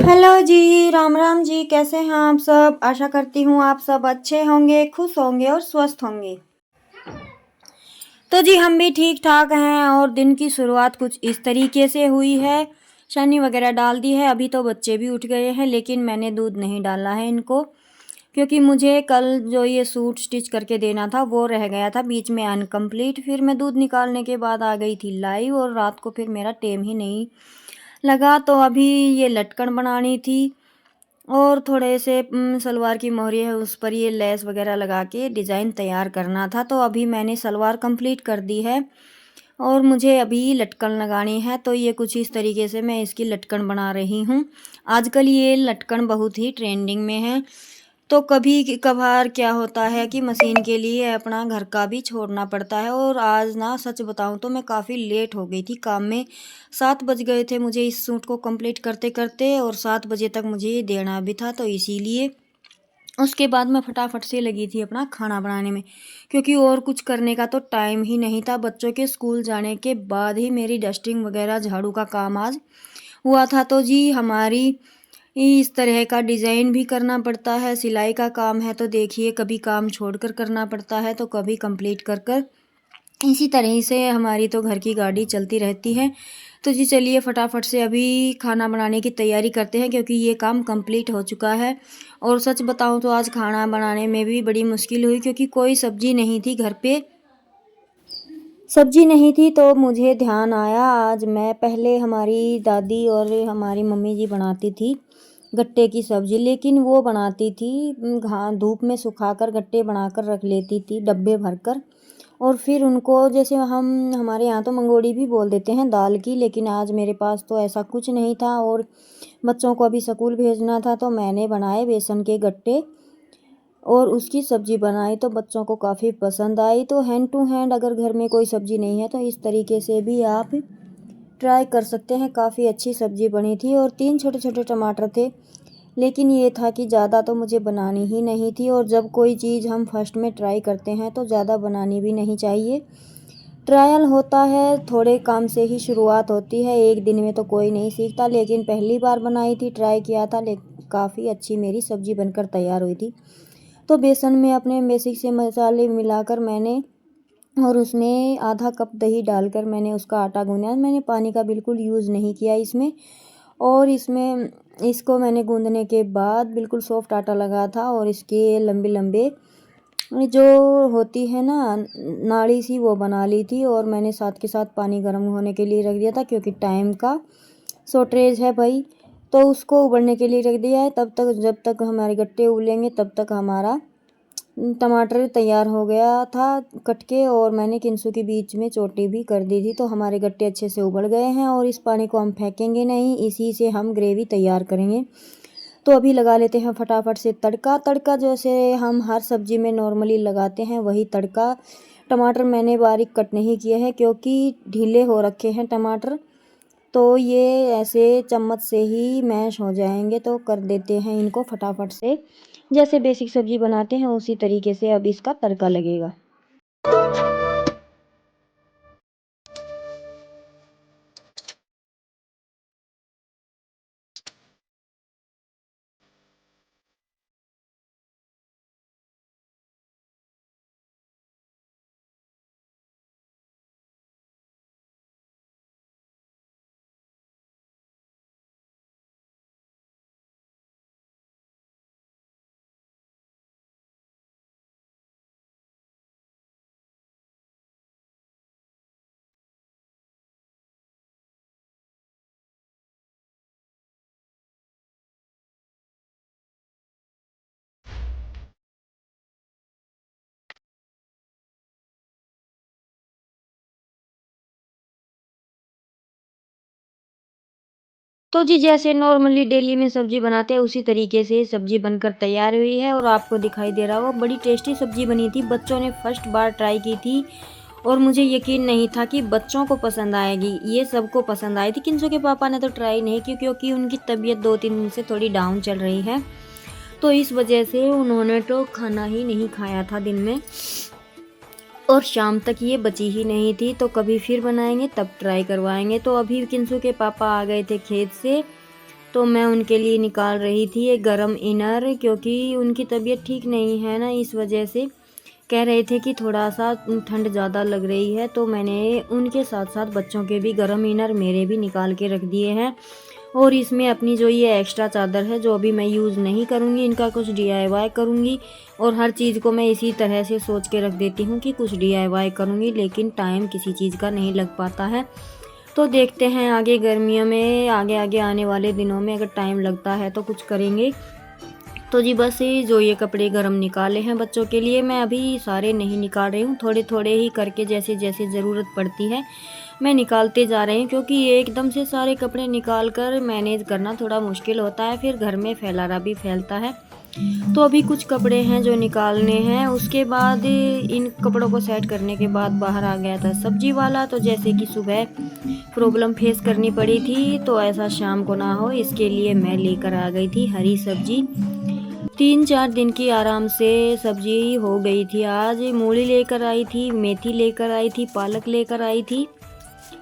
Hello जी, राम राम जी, कैसे हैं आप सब? आशा करती हूँ आप सब अच्छे होंगे, खुश होंगे और स्वस्थ होंगे। तो जी हम भी ठीक ठाक हैं और दिन की शुरुआत कुछ इस तरीके से हुई है। शनी वगैरह डाल दी है, अभी तो बच्चे भी उठ गए हैं लेकिन मैंने दूध नहीं डाला है इनको, क्योंकि मुझे कल जो ये सूट स्टिच करके देना था वो रह गया था बीच में अनकम्प्लीट। फिर मैं दूध निकालने के बाद आ गई थी लाइव और रात को फिर मेरा टाइम ही नहीं लगा। तो अभी ये लटकन बनानी थी और थोड़े से सलवार की मोहरी है उस पर ये लेस वगैरह लगा के डिज़ाइन तैयार करना था। तो अभी मैंने सलवार कंप्लीट कर दी है और मुझे अभी लटकन लगानी है। तो ये कुछ इस तरीके से मैं इसकी लटकन बना रही हूँ। आजकल ये लटकन बहुत ही ट्रेंडिंग में है। तो कभी कभार क्या होता है कि मशीन के लिए अपना घर का भी छोड़ना पड़ता है। और आज ना सच बताऊं तो मैं काफ़ी लेट हो गई थी काम में। 7 बज गए थे मुझे इस सूट को कंप्लीट करते करते और 7 बजे तक मुझे ये देना भी था। तो इसीलिए उसके बाद मैं फटाफट से लगी थी अपना खाना बनाने में, क्योंकि और कुछ करने का तो टाइम ही नहीं था। बच्चों के स्कूल जाने के बाद ही मेरी डस्टिंग वगैरह झाड़ू का काम आज हुआ था। तो जी हमारी इस तरह का डिज़ाइन भी करना पड़ता है, सिलाई का काम है तो देखिए कभी काम छोड़कर करना पड़ता है तो कभी कंप्लीट कर कर। इसी तरह से हमारी तो घर की गाड़ी चलती रहती है। तो जी चलिए फटाफट से अभी खाना बनाने की तैयारी करते हैं, क्योंकि ये काम कंप्लीट हो चुका है। और सच बताऊं तो आज खाना बनाने में भी बड़ी मुश्किल हुई, क्योंकि कोई सब्जी नहीं थी घर पे। सब्जी नहीं थी तो मुझे ध्यान आया, आज मैं पहले हमारी दादी और हमारी मम्मी जी बनाती थी गट्टे की सब्ज़ी, लेकिन वो बनाती थी घा धूप में सुखाकर गट्टे बनाकर रख लेती थी डब्बे भरकर। और फिर उनको जैसे हम हमारे यहाँ तो मंगोड़ी भी बोल देते हैं दाल की, लेकिन आज मेरे पास तो ऐसा कुछ नहीं था और बच्चों को अभी स्कूल भेजना था। तो मैंने बनाए बेसन के गट्टे और उसकी सब्ज़ी बनाई तो बच्चों को काफ़ी पसंद आई। तो हैंड टू हैंड अगर घर में कोई सब्ज़ी नहीं है तो इस तरीके से भी आप ट्राई कर सकते हैं। काफ़ी अच्छी सब्ज़ी बनी थी और 3 छोटे-छोटे टमाटर थे, लेकिन ये था कि ज़्यादा तो मुझे बनानी ही नहीं थी। और जब कोई चीज़ हम फर्स्ट में ट्राई करते हैं तो ज़्यादा बनानी भी नहीं चाहिए। ट्रायल होता है, थोड़े काम से ही शुरुआत होती है, एक दिन में तो कोई नहीं सीखता। लेकिन पहली बार बनाई थी, ट्राई किया था, काफ़ी अच्छी मेरी सब्ज़ी बनकर तैयार हुई थी। तो बेसन में अपने बेसिक से मसाले मिलाकर मैंने और उसमें आधा कप दही डालकर मैंने उसका आटा गूँधा। मैंने पानी का बिल्कुल यूज़ नहीं किया इसमें। और इसमें इसको मैंने गूँधने के बाद बिल्कुल सॉफ्ट आटा लगा था और इसके लंबे लंबे जो होती है ना नाड़ी सी वो बना ली थी। और मैंने साथ के साथ पानी गर्म होने के लिए रख दिया था, क्योंकि टाइम का शॉर्टेज है भाई। तो उसको उबलने के लिए रख दिया है। तब तक जब तक हमारे गट्टे उबलेंगे तब तक हमारा टमाटर तैयार हो गया था कट के। और मैंने किंसु के बीच में चोटी भी कर दी थी। तो हमारे गट्टे अच्छे से उबल गए हैं और इस पानी को हम फेंकेंगे नहीं, इसी से हम ग्रेवी तैयार करेंगे। तो अभी लगा लेते हैं फटाफट से तड़का। तड़का जैसे हम हर सब्जी में नॉर्मली लगाते हैं वही तड़का। टमाटर मैंने बारीक कट नहीं किए हैं क्योंकि ढीले हो रखे हैं टमाटर, तो ये ऐसे चम्मच से ही मैश हो जाएंगे। तो कर देते हैं इनको फटाफट से, जैसे बेसिक सब्जी बनाते हैं उसी तरीके से अब इसका तड़का लगेगा। तो जी जैसे नॉर्मली डेली में सब्जी बनाते हैं उसी तरीके से सब्जी बनकर तैयार हुई है और आपको दिखाई दे रहा होगा बड़ी टेस्टी सब्जी बनी थी। बच्चों ने फर्स्ट बार ट्राई की थी और मुझे यकीन नहीं था कि बच्चों को पसंद आएगी। ये सबको पसंद आई थी। किंसु के पापा ने तो ट्राई नहीं की, क्योंकि उनकी तबीयत 2-3 दिन से थोड़ी डाउन चल रही है, तो इस वजह से उन्होंने तो खाना ही नहीं खाया था दिन में और शाम तक ये बची ही नहीं थी। तो कभी फिर बनाएंगे तब ट्राई करवाएंगे। तो अभी किंसु के पापा आ गए थे खेत से तो मैं उनके लिए निकाल रही थी एक गरम इनर, क्योंकि उनकी तबीयत ठीक नहीं है ना, इस वजह से कह रहे थे कि थोड़ा सा ठंड ज़्यादा लग रही है। तो मैंने उनके साथ साथ बच्चों के भी गरम इनर मेरे भी निकाल के रख दिए हैं। और इसमें अपनी जो ये एक्स्ट्रा चादर है जो अभी मैं यूज़ नहीं करूँगी, इनका कुछ DIY करूँगी। और हर चीज़ को मैं इसी तरह से सोच के रख देती हूँ कि कुछ DIY करूँगी, लेकिन टाइम किसी चीज़ का नहीं लग पाता है। तो देखते हैं आगे गर्मियों में, आगे आगे आने वाले दिनों में अगर टाइम लगता है तो कुछ करेंगे। तो जी बस जो ये कपड़े गरम निकाले हैं बच्चों के लिए, मैं अभी सारे नहीं निकाल रही हूँ, थोड़े थोड़े ही करके जैसे जैसे ज़रूरत पड़ती है मैं निकालते जा रही हूँ, क्योंकि एकदम से सारे कपड़े निकाल कर मैनेज करना थोड़ा मुश्किल होता है, फिर घर में फैलारा भी फैलता है। तो अभी कुछ कपड़े हैं जो निकालने हैं, उसके बाद इन कपड़ों को सेट करने के बाद बाहर आ गया था सब्जी वाला। तो जैसे कि सुबह प्रॉब्लम फेस करनी पड़ी थी, तो ऐसा शाम को ना हो इसके लिए मैं लेकर आ गई थी हरी सब्जी। 3-4 दिन की आराम से सब्जी हो गई थी। आज मूली लेकर आई थी, मेथी लेकर आई थी, पालक लेकर आई थी,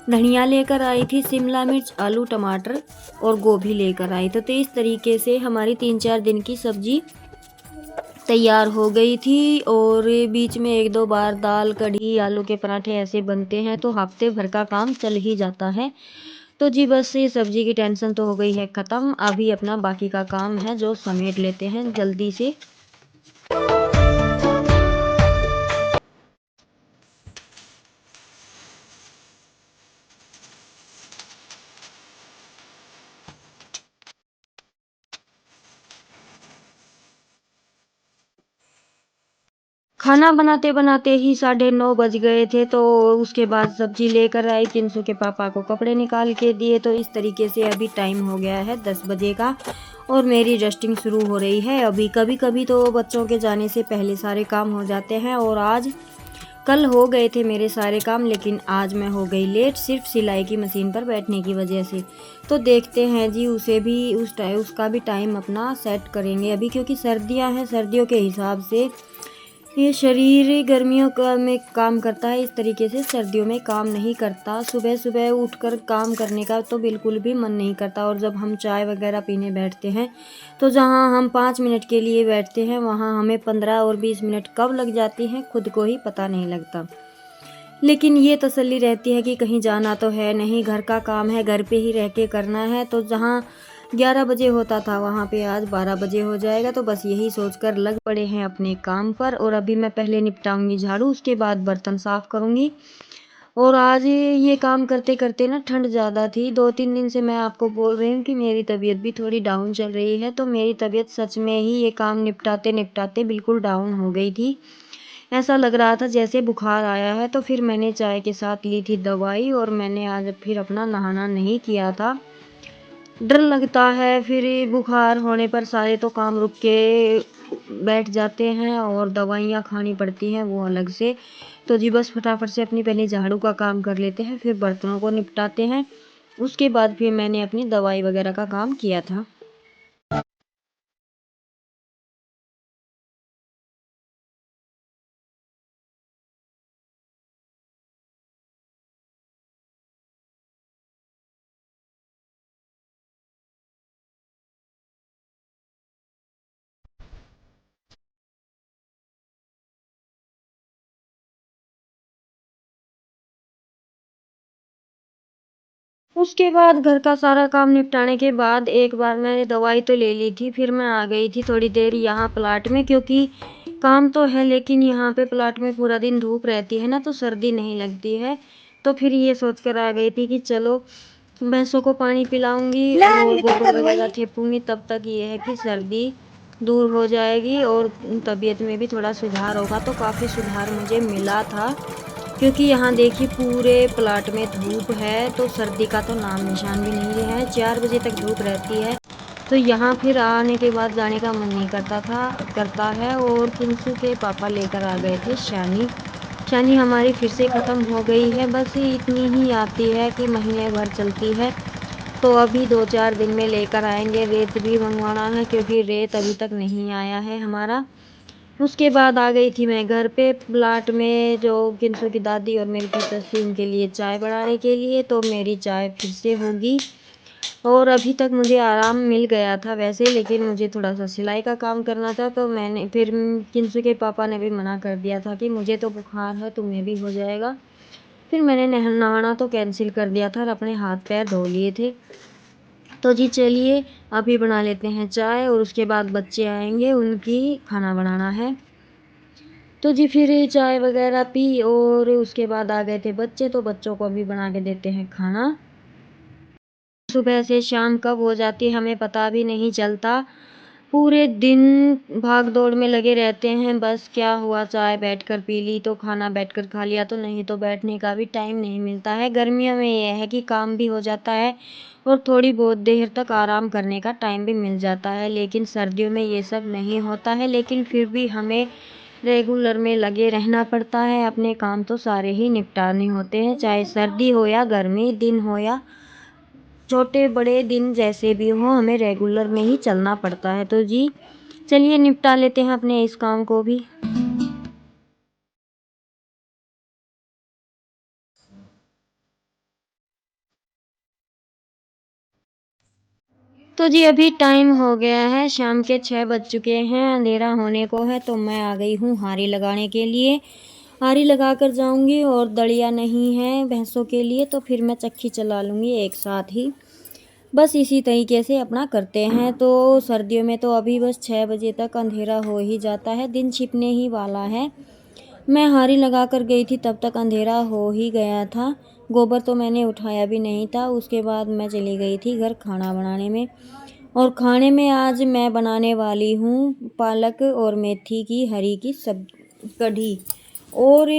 धनिया लेकर आई थी, शिमला मिर्च, आलू, टमाटर और गोभी लेकर आई। तो इस तरीके से हमारी 3-4 दिन की सब्जी तैयार हो गई थी। और बीच में 1-2 बार दाल, कढ़ी, आलू के पराठे ऐसे बनते हैं, तो हफ्ते भर का काम चल ही जाता है। तो जी बस ये सब्जी की टेंशन तो हो गई है ख़त्म। अभी अपना बाकी का काम है जो समेट लेते हैं जल्दी से। खाना बनाते बनाते ही 9:30 बज गए थे। तो उसके बाद सब्जी लेकर आई, किंसु के पापा को कपड़े निकाल के दिए। तो इस तरीके से अभी टाइम हो गया है 10 बजे का और मेरी डस्टिंग शुरू हो रही है अभी। कभी कभी तो बच्चों के जाने से पहले सारे काम हो जाते हैं, और आज कल हो गए थे मेरे सारे काम, लेकिन आज मैं हो गई लेट सिर्फ सिलाई की मशीन पर बैठने की वजह से। तो देखते हैं जी, उसे भी उसका भी टाइम अपना सेट करेंगे अभी, क्योंकि सर्दियां हैं, सर्दियों के हिसाब से ये शरीर गर्मियों का में काम करता है, इस तरीके से सर्दियों में काम नहीं करता। सुबह सुबह उठकर काम करने का तो बिल्कुल भी मन नहीं करता। और जब हम चाय वगैरह पीने बैठते हैं, तो जहाँ हम 5 मिनट के लिए बैठते हैं, वहाँ हमें 15 और 20 मिनट कब लग जाती हैं खुद को ही पता नहीं लगता। लेकिन ये तसल्ली रहती है कि कहीं जाना तो है नहीं, घर का काम है, घर पे ही रह के करना है। तो जहाँ 11 बजे होता था वहाँ पे आज 12 बजे हो जाएगा। तो बस यही सोचकर लग पड़े हैं अपने काम पर। और अभी मैं पहले निपटाऊंगी झाड़ू, उसके बाद बर्तन साफ़ करूँगी। और आज ये काम करते करते ना ठंड ज़्यादा थी। 2-3 दिन से मैं आपको बोल रही हूँ कि मेरी तबीयत भी थोड़ी डाउन चल रही है। तो मेरी तबीयत सच में ही ये काम निपटाते निपटाते बिल्कुल डाउन हो गई थी। ऐसा लग रहा था जैसे बुखार आया है। तो फिर मैंने चाय के साथ ली थी दवाई, और मैंने आज फिर अपना नहाना नहीं किया था। डर लगता है फिर बुखार होने पर, सारे तो काम रुक के बैठ जाते हैं और दवाइयाँ खानी पड़ती हैं वो अलग से। तो जी बस फटाफट से अपनी पहले झाड़ू का काम कर लेते हैं, फिर बर्तनों को निपटाते हैं। उसके बाद फिर मैंने अपनी दवाई वगैरह का काम किया था। उसके बाद घर का सारा काम निपटाने के बाद एक बार मैंने दवाई तो ले ली थी, फिर मैं आ गई थी थोड़ी देर यहाँ प्लाट में, क्योंकि काम तो है लेकिन यहाँ पे प्लाट में पूरा दिन धूप रहती है ना, तो सर्दी नहीं लगती है। तो फिर ये सोच कर आ गई थी कि चलो भैंसों को पानी पिलाऊंगी और गोबर वगैरह थेपूंगी, तब तक ये है कि सर्दी दूर हो जाएगी और तबीयत में भी थोड़ा सुधार होगा। तो काफ़ी सुधार मुझे मिला था, क्योंकि यहाँ देखिए पूरे प्लाट में धूप है, तो सर्दी का तो नाम निशान भी नहीं है। 4 बजे तक धूप रहती है। तो यहाँ फिर आने के बाद जाने का मन नहीं करता है। और किंसु के पापा लेकर आ गए थे शैनी। शैनी हमारी फिर से ख़त्म हो गई है, बस इतनी ही आती है कि महीने भर चलती है। तो अभी 2-4 दिन में लेकर आएंगे। रेत भी मंगवाना है, क्योंकि रेत अभी तक नहीं आया है हमारा। उसके बाद आ गई थी मैं घर पे प्लाट में, जो किंसु की दादी और मेरी पिताश्री उनके लिए चाय बनाने के लिए। तो मेरी चाय फिर से होगी। और अभी तक मुझे आराम मिल गया था वैसे, लेकिन मुझे थोड़ा सा सिलाई का काम करना था, तो मैंने फिर किंसु के पापा ने भी मना कर दिया था कि मुझे तो बुखार है, तुम्हें भी हो जाएगा। फिर मैंने नहाना तो कैंसिल कर दिया था और अपने हाथ पैर धो लिए थे। तो जी चलिए अभी बना लेते हैं चाय, और उसके बाद बच्चे आएंगे, उनकी खाना बनाना है। तो जी फिर चाय वगैरह पी और उसके बाद आ गए थे बच्चे, तो बच्चों को अभी बना के देते हैं खाना। सुबह से शाम कब हो जाती है हमें पता भी नहीं चलता। पूरे दिन भाग दौड़ में लगे रहते हैं, बस क्या हुआ चाय बैठकर पी ली तो खाना बैठकर खा लिया, तो नहीं तो बैठने का भी टाइम नहीं मिलता है। गर्मियों में यह है कि काम भी हो जाता है और थोड़ी बहुत देर तक आराम करने का टाइम भी मिल जाता है, लेकिन सर्दियों में ये सब नहीं होता है। लेकिन फिर भी हमें रेगुलर में लगे रहना पड़ता है, अपने काम तो सारे ही निपटाने होते हैं, चाहे सर्दी हो या गर्मी, दिन हो या छोटे बड़े दिन, जैसे भी हो हमें रेगुलर में ही चलना पड़ता है। तो जी चलिए निपटा लेते हैं अपने इस काम को भी। तो जी अभी टाइम हो गया है, शाम के 6 बज चुके हैं, अंधेरा होने को है, तो मैं आ गई हूँ हारी लगाने के लिए। हारी लगा कर जाऊँगी, और दड़िया नहीं है भैंसों के लिए, तो फिर मैं चक्की चला लूँगी एक साथ ही। बस इसी तरीके से अपना करते हैं। तो सर्दियों में तो अभी बस 6 बजे तक अंधेरा हो ही जाता है, दिन छिपने ही वाला है। मैं हारी लगा कर गई थी तब तक अंधेरा हो ही गया था। गोबर तो मैंने उठाया भी नहीं था। उसके बाद मैं चली गई थी घर खाना बनाने में, और खाने में आज मैं बनाने वाली हूँ पालक और मेथी की हरी की कढ़ी। और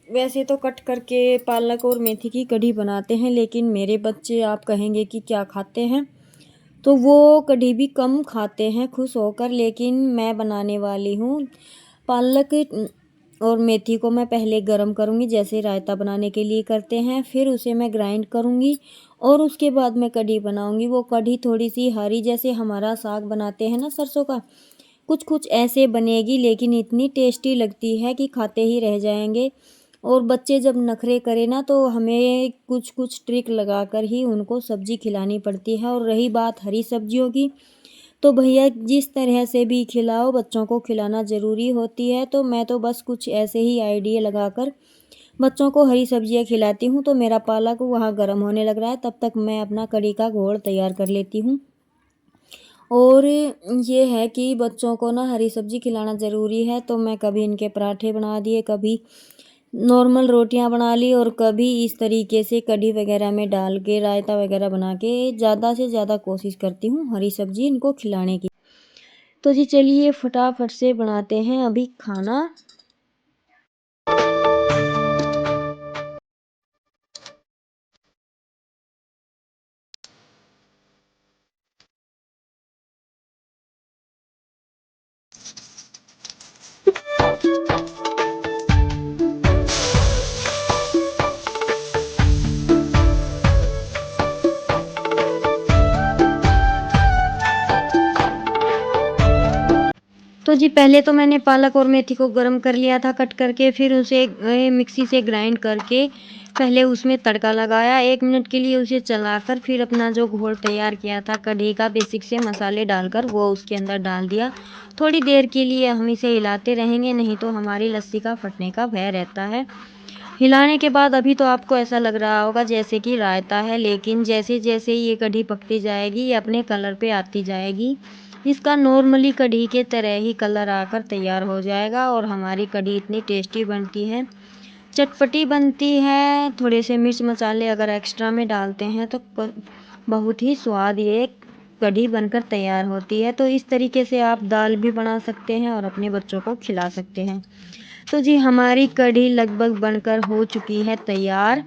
वैसे तो कट करके पालक और मेथी की कढ़ी बनाते हैं, लेकिन मेरे बच्चे आप कहेंगे कि क्या खाते हैं, तो वो कढ़ी भी कम खाते हैं खुश होकर। लेकिन मैं बनाने वाली हूँ पालक और मेथी को मैं पहले गरम करूँगी, जैसे रायता बनाने के लिए करते हैं, फिर उसे मैं ग्राइंड करूँगी और उसके बाद मैं कढ़ी बनाऊँगी। वो कढ़ी थोड़ी सी हरी, जैसे हमारा साग बनाते हैं ना सरसों का, कुछ कुछ ऐसे बनेगी, लेकिन इतनी टेस्टी लगती है कि खाते ही रह जाएंगे। और बच्चे जब नखरे करें ना, तो हमें कुछ कुछ ट्रिक लगाकर ही उनको सब्जी खिलानी पड़ती है। और रही बात हरी सब्जियों की, तो भैया जिस तरह से भी खिलाओ, बच्चों को खिलाना ज़रूरी होती है। तो मैं तो बस कुछ ऐसे ही आइडिया लगाकर बच्चों को हरी सब्जियां खिलाती हूँ। तो मेरा पालक वहाँ गर्म होने लग रहा है, तब तक मैं अपना कढ़ी का घोल तैयार कर लेती हूँ। और ये है कि बच्चों को ना हरी सब्जी खिलाना ज़रूरी है, तो मैं कभी इनके पराठे बना दिए, कभी नॉर्मल रोटियां बना ली, और कभी इस तरीके से कढ़ी वगैरह में डाल के रायता वगैरह बना के ज़्यादा से ज़्यादा कोशिश करती हूँ हरी सब्जी इनको खिलाने की। तो जी चलिए फटाफट से बनाते हैं अभी खाना। तो जी पहले तो मैंने पालक और मेथी को गर्म कर लिया था कट करके, फिर उसे मिक्सी से ग्राइंड करके पहले उसमें तड़का लगाया, 1 मिनट के लिए उसे चलाकर फिर अपना जो घोल तैयार किया था कढ़ी का बेसिक से मसाले डालकर वो उसके अंदर डाल दिया। थोड़ी देर के लिए हम इसे हिलाते रहेंगे, नहीं तो हमारी लस्सी का फटने का भय रहता है। हिलाने के बाद अभी तो आपको ऐसा लग रहा होगा जैसे कि रायता है, लेकिन जैसे जैसे ये कढ़ी पकती जाएगी, ये अपने कलर पे आती जाएगी, इसका नॉर्मली कढ़ी के तरह ही कलर आकर तैयार हो जाएगा। और हमारी कढ़ी इतनी टेस्टी बनती है, चटपटी बनती है। थोड़े से मिर्च मसाले अगर एक्स्ट्रा में डालते हैं तो बहुत ही स्वाद ये कढ़ी बनकर तैयार होती है। तो इस तरीके से आप दाल भी बना सकते हैं और अपने बच्चों को खिला सकते हैं। तो जी हमारी कढ़ी लगभग बनकर हो चुकी है तैयार।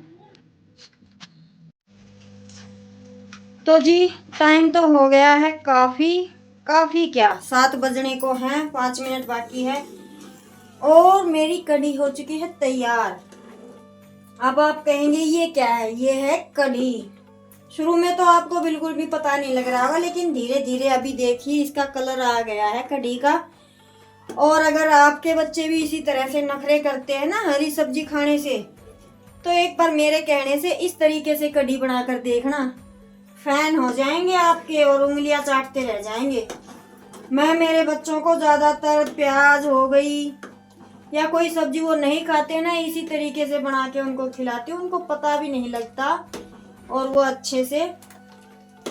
तो जी टाइम तो हो गया है काफ़ी, काफ़ी क्या 7 बजने को हैं, 5 मिनट बाकी है, और मेरी कढ़ी हो चुकी है तैयार। अब आप कहेंगे ये क्या है, ये है कढ़ी। शुरू में तो आपको बिल्कुल भी पता नहीं लग रहा होगा, लेकिन धीरे धीरे अभी देखिए इसका कलर आ गया है कढ़ी का। और अगर आपके बच्चे भी इसी तरह से नखरे करते हैं ना हरी सब्जी खाने से, तो एक बार मेरे कहने से इस तरीके से कढ़ी बनाकर देखना, फैन हो जाएंगे आपके और उंगलियां चाटते रह जाएंगे। मैं मेरे बच्चों को ज़्यादातर प्याज हो गई या कोई सब्जी वो नहीं खाते ना, इसी तरीके से बना के उनको खिलाती हूँ। उनको पता भी नहीं लगता और वो अच्छे से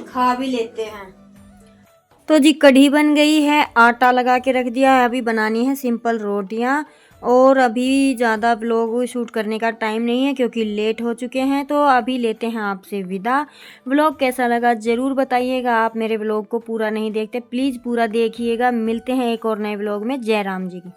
खा भी लेते हैं। तो जी कढ़ी बन गई है, आटा लगा के रख दिया है। अभी बनानी है सिंपल रोटियां और अभी ज़्यादा व्लॉग शूट करने का टाइम नहीं है क्योंकि लेट हो चुके हैं। तो अभी लेते हैं आपसे विदा। व्लॉग कैसा लगा ज़रूर बताइएगा। आप मेरे व्लॉग को पूरा नहीं देखते, प्लीज़ पूरा देखिएगा। मिलते हैं एक और नए व्लॉग में। जय राम जी की।